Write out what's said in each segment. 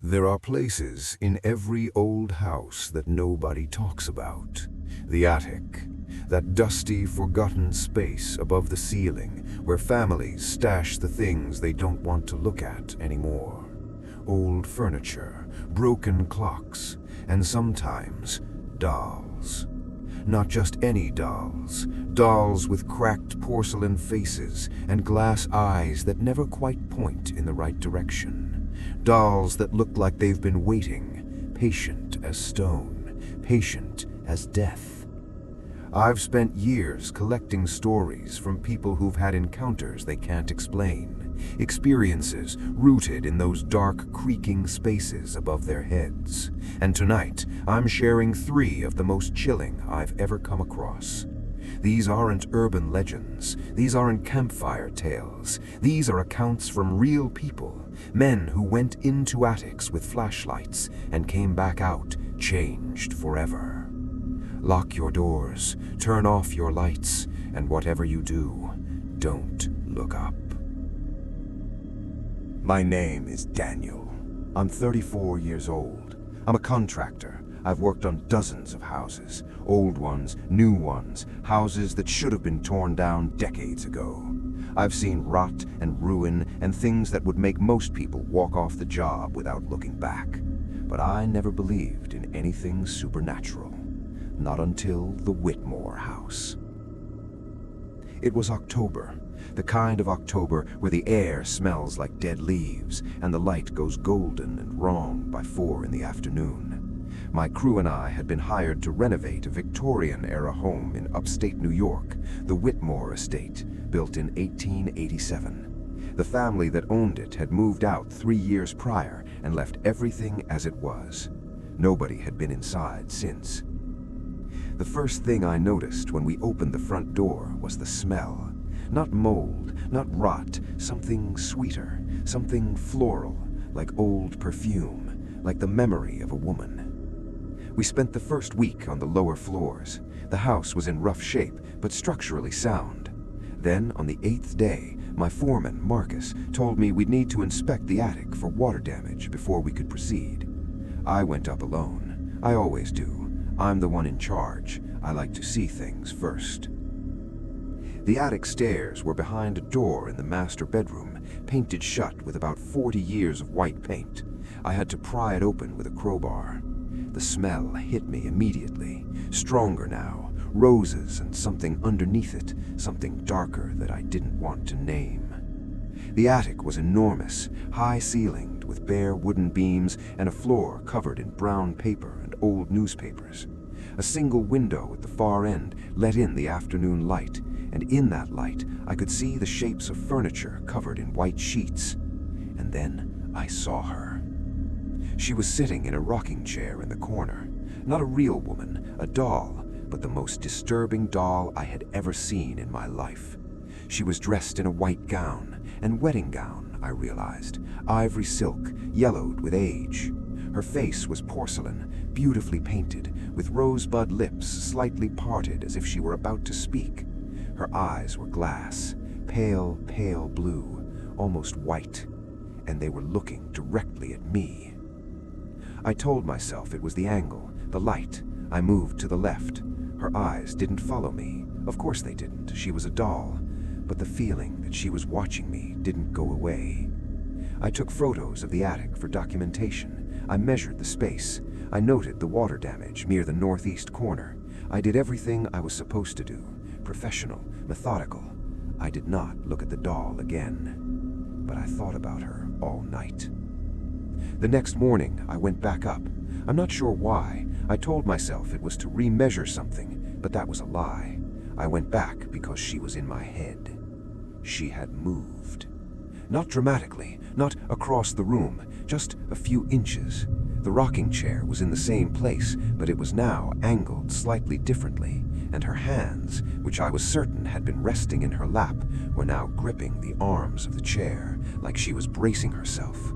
There are places in every old house that nobody talks about. The attic, that dusty, forgotten space above the ceiling where families stash the things they don't want to look at anymore. Old furniture, broken clocks, and sometimes dolls. Not just any dolls. Dolls with cracked porcelain faces and glass eyes that never quite point in the right direction. Dolls that look like they've been waiting, patient as stone, patient as death. I've spent years collecting stories from people who've had encounters they can't explain, experiences rooted in those dark, creaking spaces above their heads. And tonight, I'm sharing 3 of the most chilling I've ever come across. These aren't urban legends. These aren't campfire tales. These are accounts from real people, men who went into attics with flashlights and came back out changed forever. Lock your doors, turn off your lights, and whatever you do, don't look up. My name is Daniel. I'm 34 years old. I'm a contractor. I've worked on dozens of houses, old ones, new ones, houses that should have been torn down decades ago. I've seen rot and ruin and things that would make most people walk off the job without looking back. But I never believed in anything supernatural. Not until the Whitmore house. It was October, the kind of October where the air smells like dead leaves and the light goes golden and wrong by 4 in the afternoon. My crew and I had been hired to renovate a Victorian-era home in upstate New York, the Whitmore estate, built in 1887. The family that owned it had moved out 3 years prior and left everything as it was. Nobody had been inside since. The first thing I noticed when we opened the front door was the smell. Not mold, not rot, something sweeter, something floral, like old perfume, like the memory of a woman. We spent the first week on the lower floors. The house was in rough shape, but structurally sound. Then, on the 8th day, my foreman, Marcus, told me we'd need to inspect the attic for water damage before we could proceed. I went up alone. I always do. I'm the one in charge. I like to see things first. The attic stairs were behind a door in the master bedroom, painted shut with about 40 years of white paint. I had to pry it open with a crowbar. The smell hit me immediately, stronger now, roses and something underneath it, something darker that I didn't want to name. The attic was enormous, high-ceilinged with bare wooden beams and a floor covered in brown paper and old newspapers. A single window at the far end let in the afternoon light, and in that light I could see the shapes of furniture covered in white sheets. And then I saw her. She was sitting in a rocking chair in the corner. Not a real woman, a doll, but the most disturbing doll I had ever seen in my life. She was dressed in a white gown, and wedding gown, I realized, ivory silk, yellowed with age. Her face was porcelain, beautifully painted, with rosebud lips slightly parted as if she were about to speak. Her eyes were glass, pale, pale blue, almost white, and they were looking directly at me. I told myself it was the angle, the light. I moved to the left. Her eyes didn't follow me. Of course they didn't. She was a doll. But the feeling that she was watching me didn't go away. I took photos of the attic for documentation. I measured the space. I noted the water damage near the northeast corner. I did everything I was supposed to do. Professional, methodical. I did not look at the doll again. But I thought about her all night. The next morning, I went back up. I'm not sure why. I told myself it was to remeasure something, but that was a lie. I went back because she was in my head. She had moved. Not dramatically, not across the room, just a few inches. The rocking chair was in the same place, but it was now angled slightly differently, and her hands, which I was certain had been resting in her lap, were now gripping the arms of the chair, like she was bracing herself.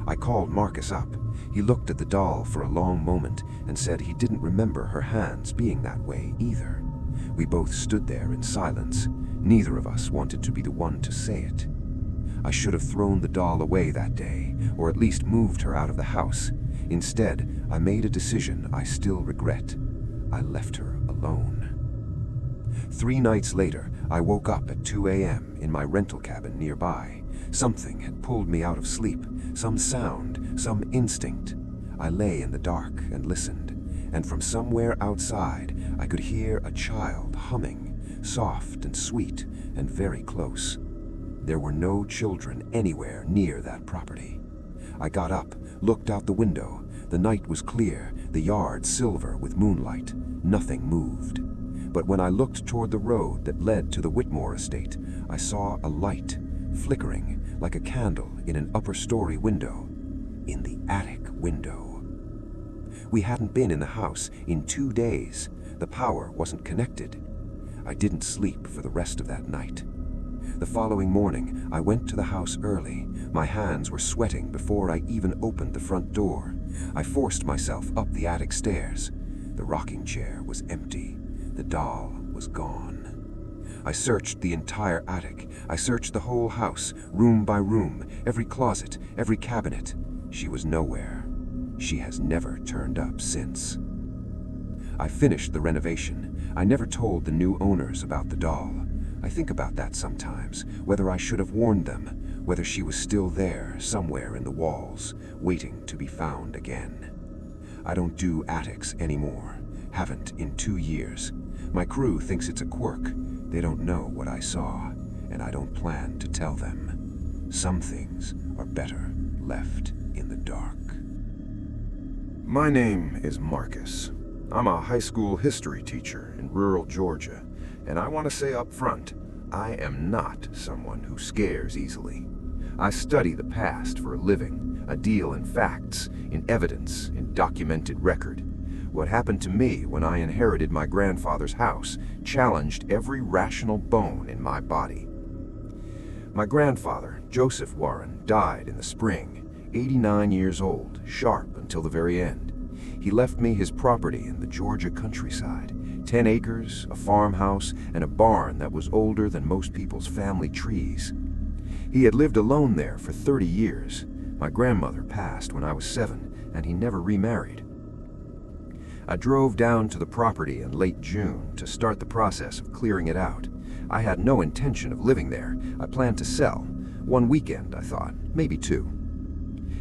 I called Marcus up. He looked at the doll for a long moment and said he didn't remember her hands being that way either. We both stood there in silence. Neither of us wanted to be the one to say it. I should have thrown the doll away that day, or at least moved her out of the house. Instead, I made a decision I still regret. I left her alone. 3 nights later, I woke up at 2 a.m. in my rental cabin nearby. Something had pulled me out of sleep, some sound, some instinct. I lay in the dark and listened, and from somewhere outside, I could hear a child humming, soft and sweet and very close. There were no children anywhere near that property. I got up, looked out the window. The night was clear, the yard silver with moonlight. Nothing moved. But when I looked toward the road that led to the Whitmore estate, I saw a light, flickering like a candle in an upper-story window. In the attic window. We hadn't been in the house in 2 days. The power wasn't connected. I didn't sleep for the rest of that night. The following morning, I went to the house early. My hands were sweating before I even opened the front door. I forced myself up the attic stairs. The rocking chair was empty. The doll was gone. I searched the entire attic. I searched the whole house, room by room, every closet, every cabinet. She was nowhere. She has never turned up since. I finished the renovation. I never told the new owners about the doll. I think about that sometimes, whether I should have warned them, whether she was still there, somewhere in the walls, waiting to be found again. I don't do attics anymore. Haven't in 2 years. My crew thinks it's a quirk. They don't know what I saw, and I don't plan to tell them. Some things are better left in the dark. My name is Marcus. I'm a high school history teacher in rural Georgia, and I want to say up front, I am not someone who scares easily. I study the past for a living. I deal in facts, in evidence, in documented record. What happened to me when I inherited my grandfather's house challenged every rational bone in my body. My grandfather, Joseph Warren, died in the spring, 89 years old, sharp until the very end. He left me his property in the Georgia countryside, 10 acres, a farmhouse, and a barn that was older than most people's family trees. He had lived alone there for 30 years. My grandmother passed when I was 7, and he never remarried. I drove down to the property in late June to start the process of clearing it out. I had no intention of living there. I planned to sell. 1 weekend, I thought, maybe 2.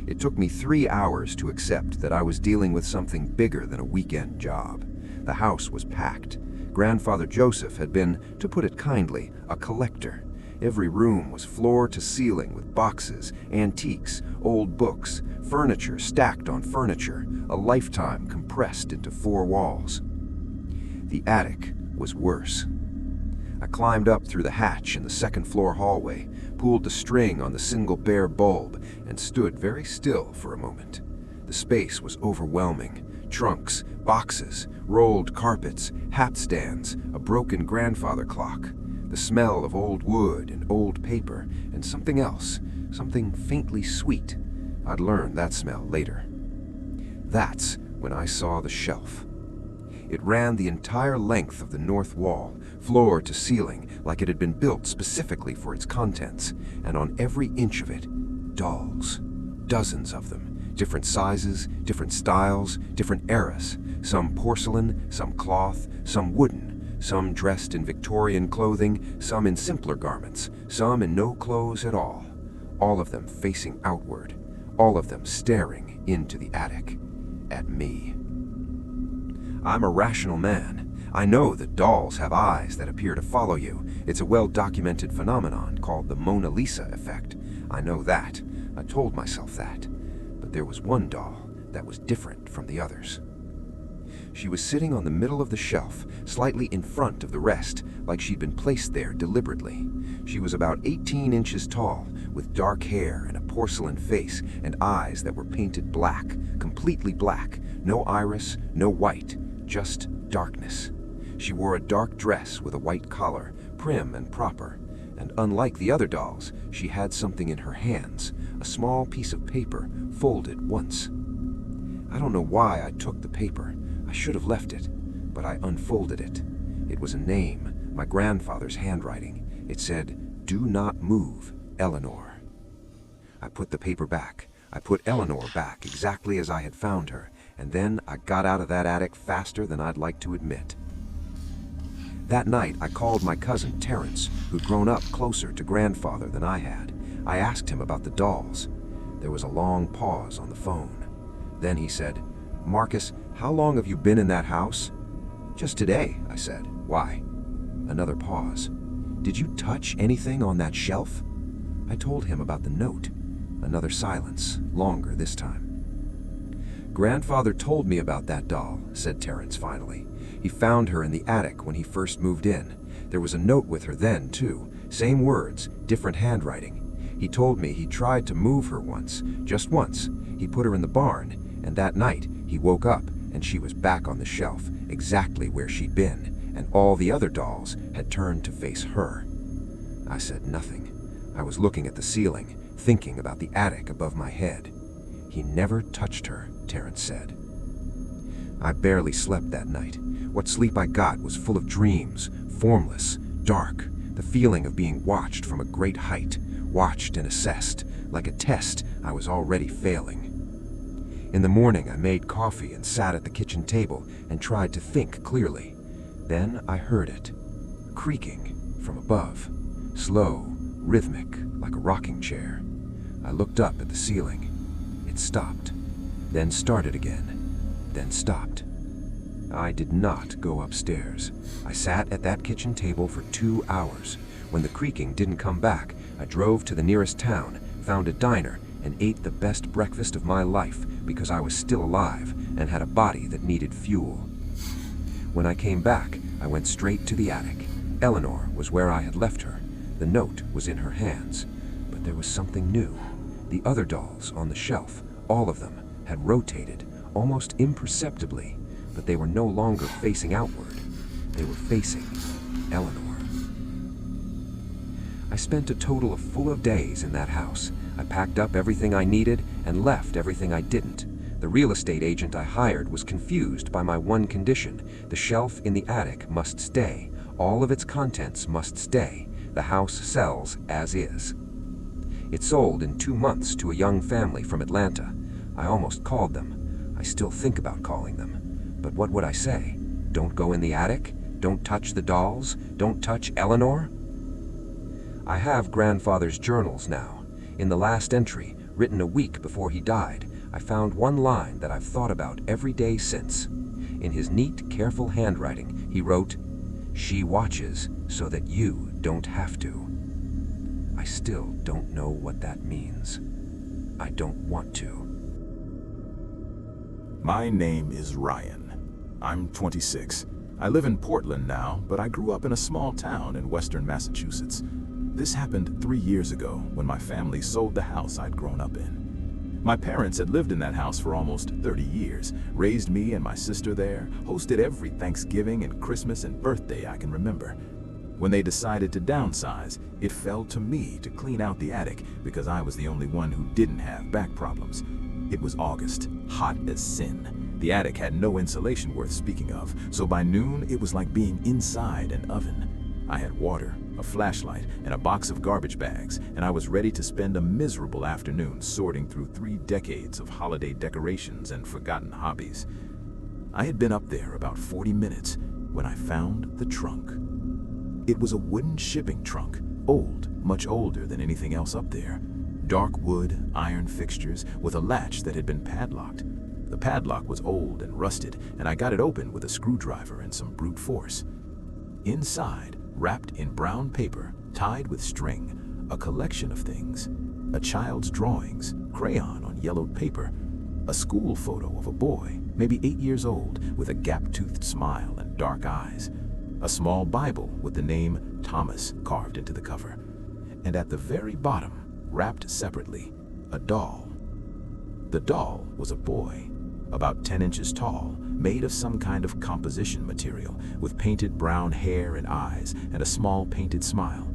It took me 3 hours to accept that I was dealing with something bigger than a weekend job. The house was packed. Grandfather Joseph had been, to put it kindly, a collector. Every room was floor to ceiling with boxes, antiques, old books, furniture stacked on furniture, a lifetime compressed into 4 walls. The attic was worse. I climbed up through the hatch in the second-floor hallway, pulled the string on the single bare bulb, and stood very still for a moment. The space was overwhelming. Trunks, boxes, rolled carpets, hat stands, a broken grandfather clock, the smell of old wood and old paper, and something else, something faintly sweet. I'd learn that smell later. That's when I saw the shelf. It ran the entire length of the north wall, floor to ceiling, like it had been built specifically for its contents, and on every inch of it, dolls. Dozens of them. Different sizes, different styles, different eras. Some porcelain, some cloth, some wooden, some dressed in Victorian clothing, some in simpler garments, some in no clothes at all. All of them facing outward, all of them staring into the attic, at me. I'm a rational man. I know that dolls have eyes that appear to follow you. It's a well-documented phenomenon called the Mona Lisa effect. I know that. I told myself that. But there was one doll that was different from the others. She was sitting on the middle of the shelf, slightly in front of the rest, like she'd been placed there deliberately. She was about 18 inches tall, with dark hair and a porcelain face and eyes that were painted black, completely black, no iris, no white, just darkness. She wore a dark dress with a white collar, prim and proper, and unlike the other dolls, she had something in her hands, a small piece of paper folded once. I don't know why I took the paper. I should have left it, but I unfolded it. It was a name, my grandfather's handwriting. It said, "Do not move, Eleanor." I put the paper back. I put Eleanor back exactly as I had found her, and then I got out of that attic faster than I'd like to admit. That night, I called my cousin Terrence, who'd grown up closer to grandfather than I had. I asked him about the dolls. There was a long pause on the phone. Then he said, "Marcus, how long have you been in that house?" "Just today," I said. "Why?" Another pause. "Did you touch anything on that shelf?" I told him about the note. Another silence, longer this time. "Grandfather told me about that doll," said Terrence finally. "He found her in the attic when he first moved in. There was a note with her then, too. Same words, different handwriting. He told me he tried to move her once, just once. He put her in the barn, and that night he woke up and she was back on the shelf, exactly where she'd been, and all the other dolls had turned to face her." I said nothing. I was looking at the ceiling, thinking about the attic above my head. "He never touched her," Terrence said. I barely slept that night. What sleep I got was full of dreams, formless, dark, the feeling of being watched from a great height, watched and assessed, like a test I was already failing. In the morning, I made coffee and sat at the kitchen table and tried to think clearly. Then I heard it, creaking from above, slow, rhythmic, like a rocking chair. I looked up at the ceiling. It stopped, then started again, then stopped. I did not go upstairs. I sat at that kitchen table for 2 hours. When the creaking didn't come back, I drove to the nearest town, found a diner, and ate the best breakfast of my life because I was still alive and had a body that needed fuel. When I came back, I went straight to the attic. Eleanor was where I had left her. The note was in her hands, but there was something new. The other dolls on the shelf, all of them, had rotated, almost imperceptibly, but they were no longer facing outward. They were facing Eleanor. I spent a total of 4 days in that house. I packed up everything I needed and left everything I didn't. The real estate agent I hired was confused by my one condition. The shelf in the attic must stay. All of its contents must stay. The house sells as is. It sold in 2 months to a young family from Atlanta. I almost called them. I still think about calling them. But what would I say? Don't go in the attic? Don't touch the dolls? Don't touch Eleanor? I have grandfather's journals now. In the last entry, written a week before he died, I found one line that I've thought about every day since. In his neat, careful handwriting, he wrote, "She watches so that you don't have to." I still don't know what that means. I don't want to. My name is Ryan. I'm 26. I live in Portland now, but I grew up in a small town in western Massachusetts. This happened 3 years ago when my family sold the house I'd grown up in. My parents had lived in that house for almost 30 years, raised me and my sister there, hosted every Thanksgiving and Christmas and birthday I can remember. When they decided to downsize, it fell to me to clean out the attic because I was the only one who didn't have back problems. It was August, hot as sin. The attic had no insulation worth speaking of, so by noon it was like being inside an oven. I had water, a flashlight, and a box of garbage bags, and I was ready to spend a miserable afternoon sorting through 3 decades of holiday decorations and forgotten hobbies. I had been up there about 40 minutes when I found the trunk. It was a wooden shipping trunk, old, much older than anything else up there. Dark wood, iron fixtures, with a latch that had been padlocked. The padlock was old and rusted, and I got it open with a screwdriver and some brute force. Inside, wrapped in brown paper, tied with string, a collection of things. A child's drawings, crayon on yellowed paper. A school photo of a boy, maybe 8 years old, with a gap-toothed smile and dark eyes. A small Bible with the name Thomas carved into the cover. And at the very bottom, wrapped separately, a doll. The doll was a boy, about 10 inches tall, made of some kind of composition material, with painted brown hair and eyes, and a small painted smile.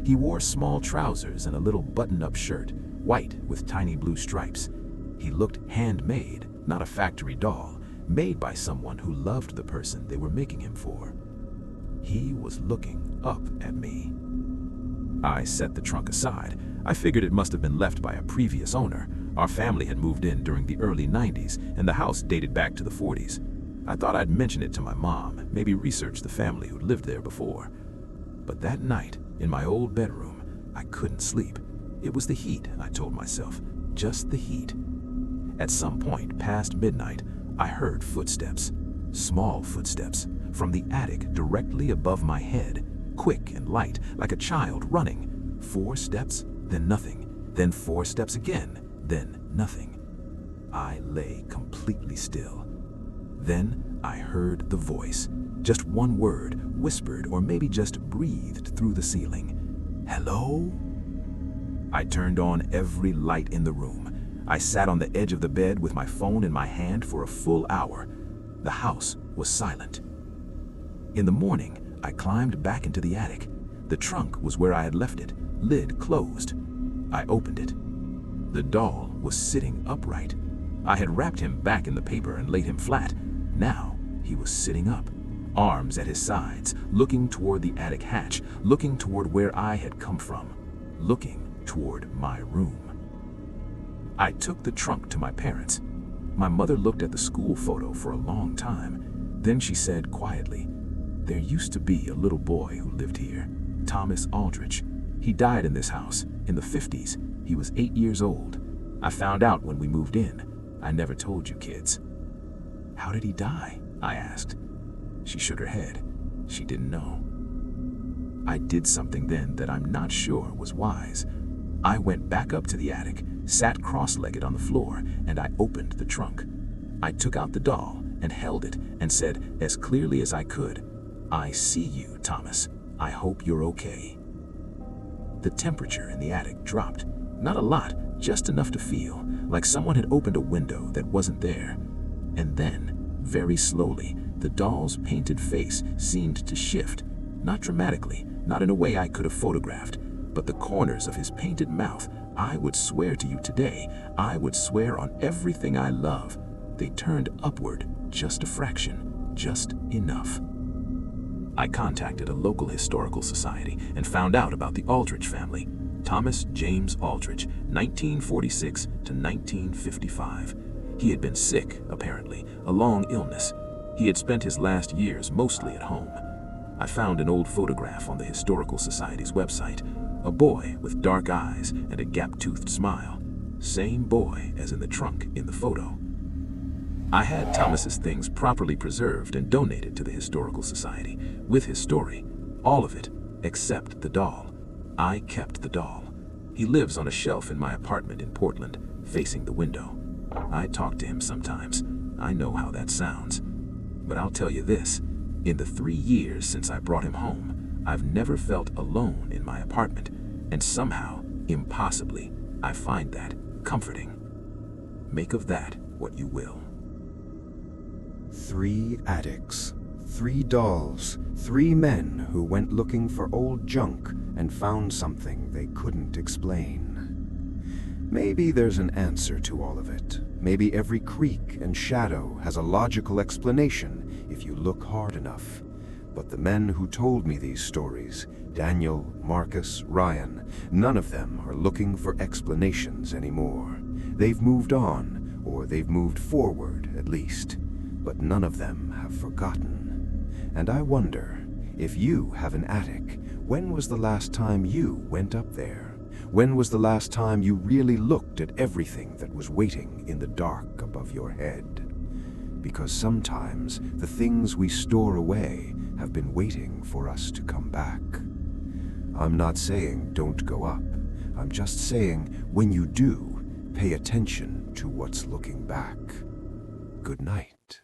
He wore small trousers and a little button-up shirt, white with tiny blue stripes. He looked handmade, not a factory doll, made by someone who loved the person they were making him for. He was looking up at me. I set the trunk aside. I figured it must have been left by a previous owner. Our family had moved in during the early 90s, and the house dated back to the 40s. I thought I'd mention it to my mom, maybe research the family who'd lived there before. But that night, in my old bedroom, I couldn't sleep. It was the heat, I told myself, just the heat. At some point past midnight, I heard footsteps, small footsteps, from the attic directly above my head, quick and light, like a child running. 4 steps, then nothing, then 4 steps again, then nothing. I lay completely still. Then I heard the voice, just one word, whispered or maybe just breathed through the ceiling. Hello? I turned on every light in the room. I sat on the edge of the bed with my phone in my hand for a full hour. The house was silent. In the morning, I climbed back into the attic. The trunk was where I had left it, lid closed. I opened it. The doll was sitting upright. I had wrapped him back in the paper and laid him flat. Now he was sitting up, arms at his sides, looking toward the attic hatch, looking toward where I had come from, looking toward my room. I took the trunk to my parents. My mother looked at the school photo for a long time. Then she said quietly, "There used to be a little boy who lived here, Thomas Aldrich. He died in this house in the 50s. He was 8 years old. I found out when we moved in. I never told you kids." "How did he die?" I asked. She shook her head. She didn't know. I did something then that I'm not sure was wise. I went back up to the attic, sat cross-legged on the floor, and I opened the trunk. I took out the doll and held it and said as clearly as I could, "I see you, Thomas. I hope you're okay." The temperature in the attic dropped. Not a lot, just enough to feel like someone had opened a window that wasn't there. And then, very slowly, the doll's painted face seemed to shift. Not dramatically, not in a way I could have photographed, but the corners of his painted mouth, I would swear to you today, I would swear on everything I love, they turned upward just a fraction, just enough. I contacted a local historical society and found out about the Aldrich family. Thomas James Aldrich, 1946 to 1955. He had been sick, apparently, a long illness. He had spent his last years mostly at home. I found an old photograph on the Historical Society's website. A boy with dark eyes and a gap-toothed smile. Same boy as in the trunk in the photo. I had Thomas's things properly preserved and donated to the Historical Society, with his story, all of it, except the doll. I kept the doll. He lives on a shelf in my apartment in Portland, facing the window. I talk to him sometimes. I know how that sounds. But I'll tell you this, in the 3 years since I brought him home, I've never felt alone in my apartment, and somehow, impossibly, I find that comforting. Make of that what you will. 3 attics, 3 dolls, 3 men who went looking for old junk and found something they couldn't explain. Maybe there's an answer to all of it. Maybe every creak and shadow has a logical explanation if you look hard enough. But the men who told me these stories, Daniel, Marcus, Ryan, none of them are looking for explanations anymore. They've moved on, or they've moved forward at least. But none of them have forgotten. And I wonder, if you have an attic, when was the last time you went up there? When was the last time you really looked at everything that was waiting in the dark above your head? Because sometimes the things we store away have been waiting for us to come back. I'm not saying don't go up. I'm just saying when you do, pay attention to what's looking back. Good night.